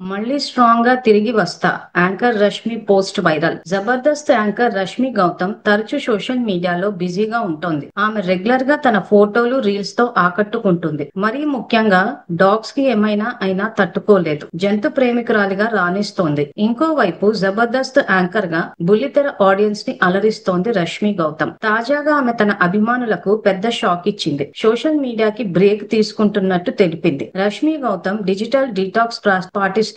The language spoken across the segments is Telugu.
మళ్ళీ స్ట్రాంగ్ గా తిరిగి వస్తా. Anchor Rashmi post viral. Jabardasth anchor Rashmi Gautam తరచూ సోషల్ మీడియాలో బిజీగా ఉంటోంది. ఆమె రెగ్యులర్ గా తన ఫోటోలు రీల్స్ తో ఆకట్టుకుంటుంది. మరీ ముఖ్యంగా డాగ్స్ కి ఏమైనా అయినా తట్టుకోలేదు. జంతు ప్రేమికురాలిగా రాణిస్తోంది. ఇంకోవైపు జబర్దస్త్ యాంకర్ గా బుల్లితెర ఆడియన్స్ ని అలరిస్తోంది రష్మి గౌతమ్. తాజాగా ఆమె తన అభిమానులకు పెద్ద షాక్ ఇచ్చింది. సోషల్ మీడియాకి బ్రేక్ తీసుకుంటున్నట్టు తెలిపింది. రష్మి గౌతమ్ డిజిటల్ డీటాక్స్ పాటిస్తోంది.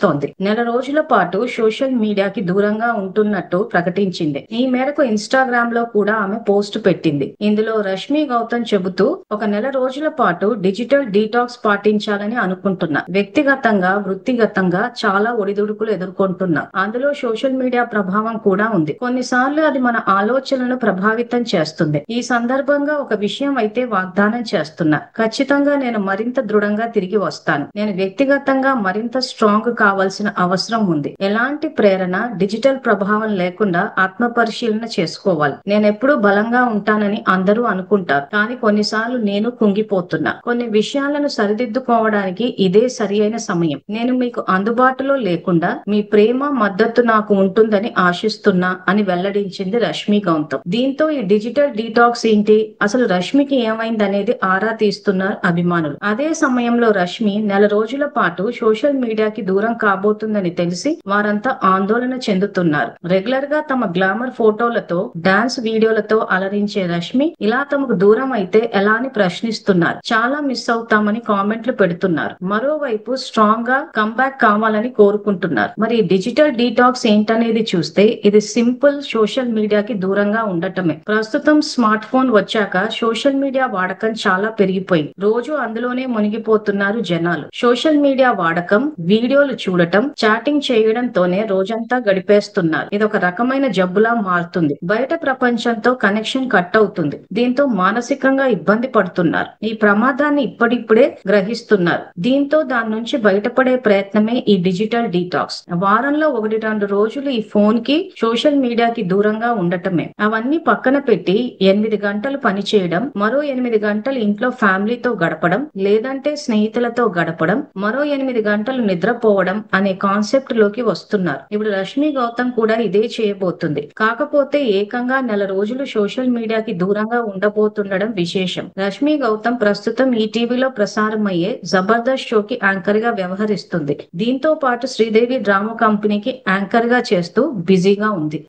నెల రోజుల పాటు సోషల్ మీడియాకి దూరంగా ఉంటున్నట్టు ప్రకటించింది. ఈ మేరకు ఇన్స్టాగ్రామ్ లో కూడా ఆమె పోస్ట్ పెట్టింది. ఇందులో రష్మి గౌతమ్ చెబుతూ, ఒక నెల రోజుల పాటు డిజిటల్ డీటాక్స్ పాటించాలని అనుకుంటున్నా. వ్యక్తిగతంగా వృత్తిగతంగా చాలా ఒడిదుడుకులు ఎదుర్కొంటున్నా. అందులో సోషల్ మీడియా ప్రభావం కూడా ఉంది. కొన్నిసార్లు అది మన ఆలోచనలను ప్రభావితం చేస్తుంది. ఈ సందర్భంగా ఒక విషయం అయితే వాగ్దానం చేస్తున్నా. ఖచ్చితంగా నేను మరింత దృఢంగా తిరిగి వస్తాను. నేను వ్యక్తిగతంగా మరింత స్ట్రాంగ్ కావాల్సిన అవసరం ఉంది. ఎలాంటి ప్రేరణ, డిజిటల్ ప్రభావం లేకుండా ఆత్మ పరిశీలన చేసుకోవాలి. నేనెప్పుడూ బలంగా ఉంటానని అందరూ అనుకుంటారు. కానీ కొన్నిసార్లు నేను కుంగిపోతున్నా. కొన్ని విషయాలను సరిదిద్దుకోవడానికి ఇదే సరి అయిన సమయం. నేను మీకు అందుబాటులో లేకుండా మీ ప్రేమ, మద్దతు నాకు ఉంటుందని ఆశిస్తున్నా అని వెల్లడించింది రష్మి గౌతమ్. దీంతో ఈ డిజిటల్ డీటాక్స్ ఏంటి, అసలు రష్మికి ఏమైందనేది ఆరా తీస్తున్నారు అభిమానులు. అదే సమయంలో రష్మి నెల రోజుల పాటు సోషల్ మీడియాకి దూరం కాబోతుందని తెలిసి వారంతా ఆందోళన చెందుతున్నారు. రెగ్యులర్ గా తమ గ్లామర్ ఫోటోలతో, డాన్స్ వీడియోలతో అలరించే రష్మి ఇలా తమకు దూరం అయితే ఎలా అని ప్రశ్నిస్తున్నారు. చాలా మిస్ అవుతామని కామెంట్లు పెడుతున్నారు. మరోవైపు స్ట్రాంగ్ గా కంబ్యాక్ కావాలని కోరుకుంటున్నారు. మరి డిజిటల్ డీటాక్స్ ఏంటనేది చూస్తే ఇది సింపుల్, సోషల్ మీడియాకి దూరంగా ఉండటమే. ప్రస్తుతం స్మార్ట్ ఫోన్ వచ్చాక సోషల్ మీడియా వాడకం చాలా పెరిగిపోయింది. రోజు అందులోనే మునిగిపోతున్నారు జనాలు. సోషల్ మీడియా వాడకం, వీడియోలు చూడటం, చాటింగ్ చేయడంతోనే రోజంతా గడిపేస్తున్నారు. ఇది ఒక రకమైన జబ్బులా మారుతుంది. బయట ప్రపంచంతో కనెక్షన్ కట్ అవుతుంది. దీంతో మానసికంగా ఇబ్బంది పడుతున్నారు. ఈ ప్రమాదాన్ని ఇప్పుడిప్పుడే గ్రహిస్తున్నారు. దీంతో దాని నుంచి బయటపడే ప్రయత్నమే ఈ డిజిటల్ డీటాక్స్. వారంలో 1-2 రోజులు ఈ ఫోన్ కి, సోషల్ మీడియాకి దూరంగా ఉండటమే. అవన్నీ పక్కన పెట్టి 8 గంటలు పని చేయడం, మరో 8 గంటలు ఇంట్లో ఫ్యామిలీతో గడపడం, లేదంటే స్నేహితులతో గడపడం, మరో 8 గంటలు నిద్రపోవడం అనే కాన్సెప్ట్ లోకి వస్తున్నారు. ఇప్పుడు రష్మి గౌతమ్ కూడా ఇదే చేయబోతుంది. కాకపోతే ఏకంగా నెల రోజులు సోషల్ మీడియాకి దూరంగా ఉండబోతుండడం విశేషం. రష్మి గౌతమ్ ప్రస్తుతం ఈ టీవీలో ప్రసారమయ్యే జబర్దస్త్ షోకి యాంకర్ గా వ్యవహరిస్తుంది. దీంతో పాటు శ్రీదేవి డ్రామా కంపెనీకి యాంకర్ గా చేస్తూ బిజీగా ఉంది.